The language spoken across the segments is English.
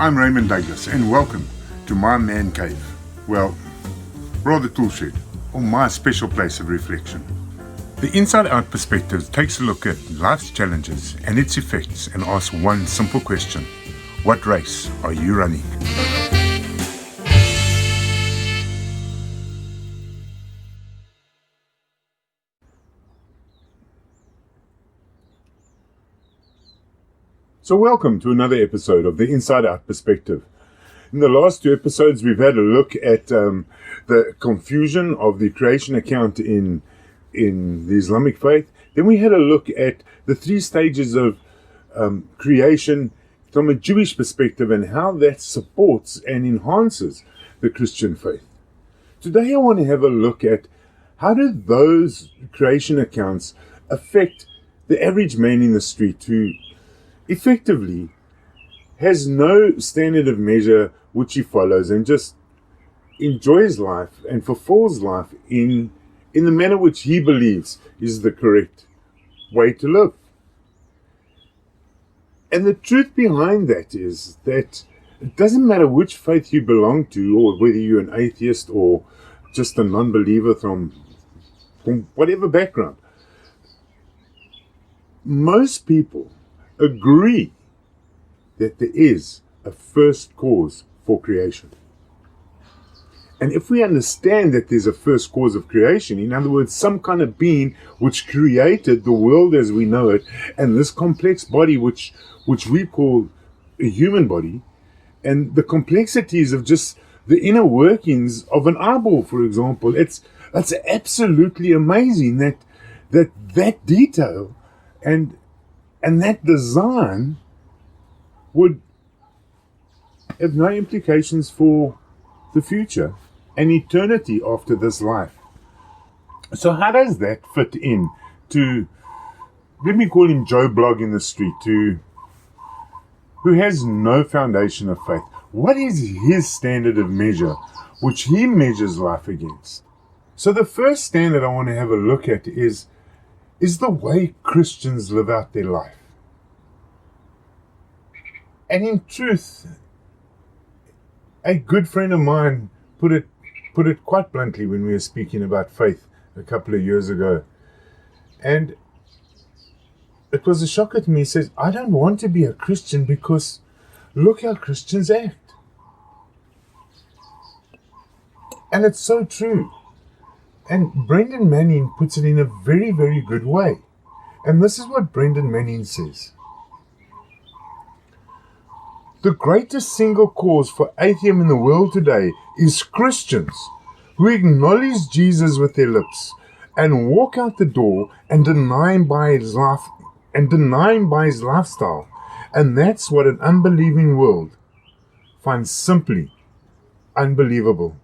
I'm Raymond Douglas, and welcome to my man cave. Well, rather tool shed, or my special place of reflection. The Inside Out Perspective takes a look at life's challenges and its effects and asks one simple question: what race are you running? So welcome to another episode of the Inside Out Perspective. In the last two episodes, we've had a look at the confusion of the creation account in the Islamic faith. Then we had a look at the three stages of creation from a Jewish perspective and how that supports and enhances the Christian faith. Today I want to have a look at how do those creation accounts affect the average man in the street who effectively has no standard of measure which he follows and just enjoys life and fulfills life in the manner which he believes is the correct way to live. And the truth behind that is that it doesn't matter which faith you belong to, or whether you're an atheist or just a non-believer from whatever background. Most people agree that there is a first cause for creation. And if we understand that there's a first cause of creation, in other words, some kind of being which created the world as we know it, and this complex body which we call a human body, and the complexities of just the inner workings of an eyeball, for example, that's absolutely amazing that detail and that design would have no implications for the future and eternity after this life. So how does that fit in to, let me call him Joe Blogg in the street, who has no foundation of faith? What is his standard of measure which he measures life against? So the first standard I want to have a look at is the way Christians live out their life. And in truth, a good friend of mine put it quite bluntly when we were speaking about faith a couple of years ago. And it was a shocker to me. He says, I don't want to be a Christian because look how Christians act. And it's so true. And Brendan Manning puts it in a very, very good way. And this is what Brendan Manning says. The greatest single cause for atheism in the world today is Christians who acknowledge Jesus with their lips and walk out the door and deny him by his life and deny him by his lifestyle. And that's what an unbelieving world finds simply unbelievable.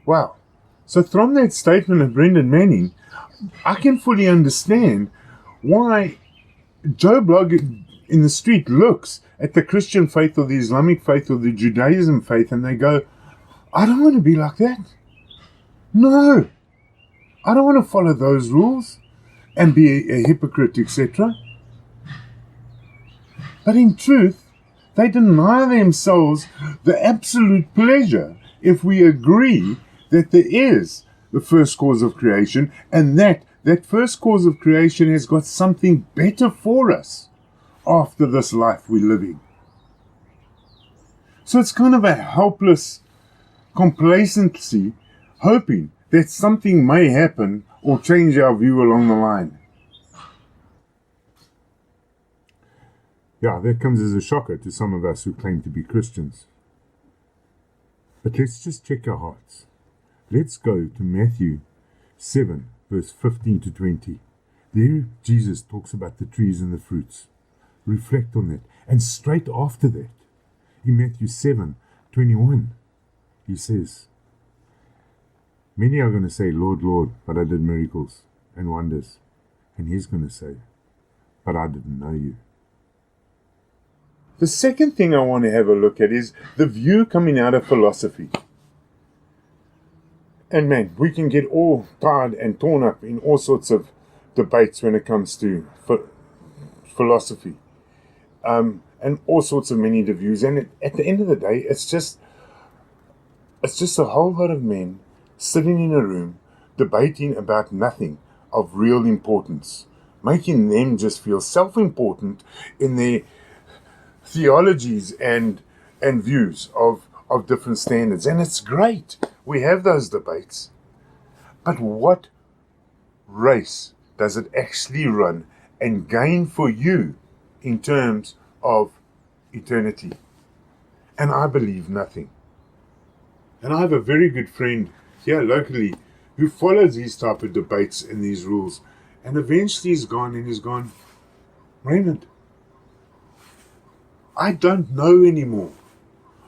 Wow. So from that statement of Brendan Manning, I can fully understand why Joe Blogg in the street looks at the Christian faith or the Islamic faith or the Judaism faith and they go, I don't want to be like that. No, I don't want to follow those rules and be a hypocrite, etc. But in truth, they deny themselves the absolute pleasure if we agree that there is the first cause of creation and that first cause of creation has got something better for us after this life we're living. So it's kind of a helpless complacency, hoping that something may happen or change our view along the line. Yeah, that comes as a shocker to some of us who claim to be Christians. But let's just check our hearts. Let's go to Matthew 7. Verse 15 to 20. There Jesus talks about the trees and the fruits. Reflect on that. And straight after that, in Matthew 7:21, he says, many are going to say, Lord, Lord, but I did miracles and wonders. And he's going to say, but I didn't know you. The second thing I want to have a look at is the view coming out of philosophy. And man, we can get all tied and torn up in all sorts of debates when it comes to philosophy, and all sorts of many views. And at the end of the day, it's just a whole lot of men sitting in a room debating about nothing of real importance, making them just feel self-important in their theologies and views of different standards. And it's great. We have those debates. But what race does it actually run and gain for you in terms of eternity? And I believe nothing. And I have a very good friend here locally who follows these type of debates and these rules. And eventually he's gone, Raymond, I don't know anymore.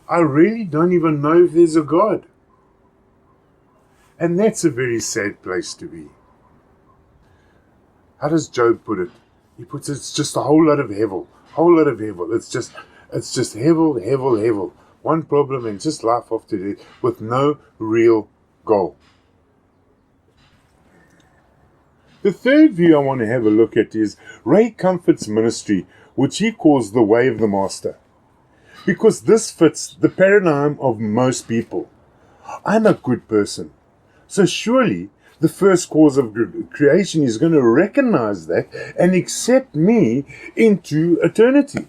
I really don't even know if there's a God. And that's a very sad place to be. How does Job put it? He puts it's just a whole lot of hevel. It's just hevel. One problem and just life off to death with no real goal. The third view I want to have a look at is Ray Comfort's ministry, which he calls the way of the master. Because this fits the paradigm of most people. I'm a good person. So surely the first cause of creation is going to recognize that and accept me into eternity.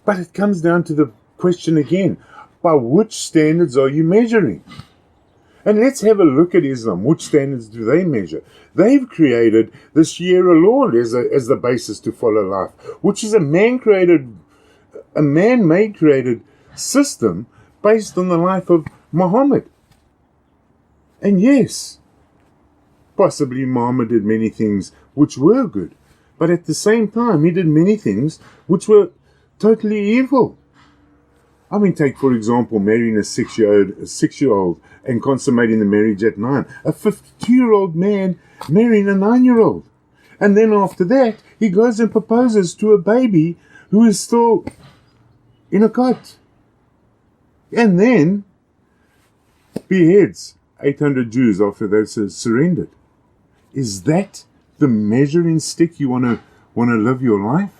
But it comes down to the question again, by which standards are you measuring? And let's have a look at Islam. Which standards do they measure? They've created the Sharia law as the basis to follow life, which is a man-made created system based on the life of Muhammad. And yes, possibly Muhammad did many things which were good, but at the same time he did many things which were totally evil. I mean, take for example marrying a 6-year-old and consummating the marriage at 9. A 52-year-old man marrying a 9-year-old. And then after that, he goes and proposes to a baby who is still in a cot. And then beheads 800 Jews after they've surrendered. Is that the measuring stick you want to live your life?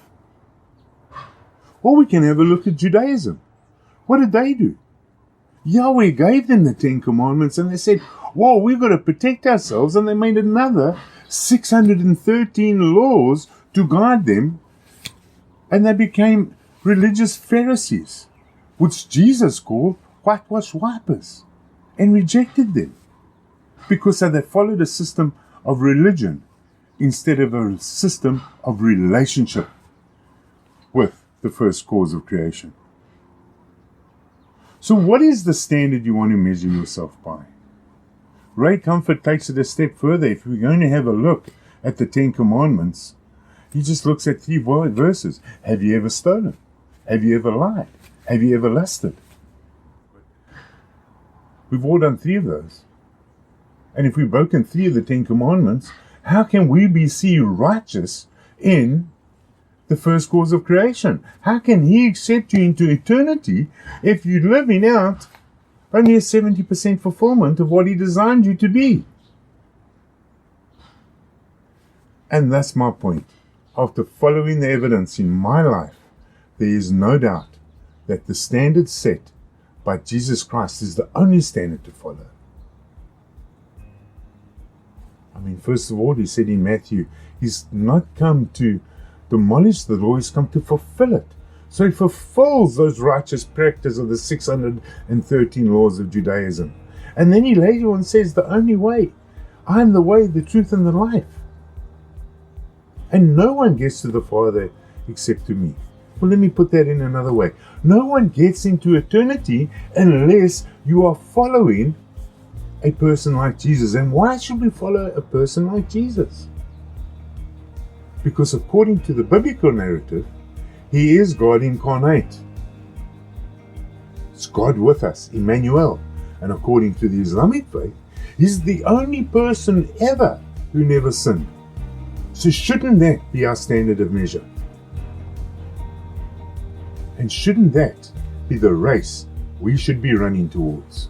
Or we can have a look at Judaism. What did they do? Yahweh gave them the 10 Commandments and they said, whoa, we've got to protect ourselves. And they made another 613 laws to guide them. And they became religious Pharisees, which Jesus called whitewash wipers, and rejected them. Because they followed a system of religion instead of a system of relationship with the first cause of creation. So what is the standard you want to measure yourself by? Ray Comfort takes it a step further. If we're going to have a look at the 10 Commandments, he just looks at 3 verses. Have you ever stolen? Have you ever lied? Have you ever lusted? We've all done 3 of those. And if we've broken 3 of the 10 Commandments, how can we be seen righteous in the first cause of creation? How can he accept you into eternity if you're living out only a 70% fulfillment of what he designed you to be? And that's my point. After following the evidence in my life, there is no doubt that the standard set by Jesus Christ is the only standard to follow. I mean, first of all, he said in Matthew, he's not come to demolish the law, he's come to fulfill it. So he fulfills those righteous practices of the 613 laws of Judaism. And then he later on says, the only way, I am the way, the truth, and the life. And no one gets to the Father except through me. Well, let me put that in another way. No one gets into eternity unless you are following a person like Jesus. And why should we follow a person like Jesus? Because according to the biblical narrative, he is God incarnate. It's God with us, Emmanuel. And according to the Islamic faith, he's the only person ever who never sinned. So shouldn't that be our standard of measure? And shouldn't that be the race we should be running towards?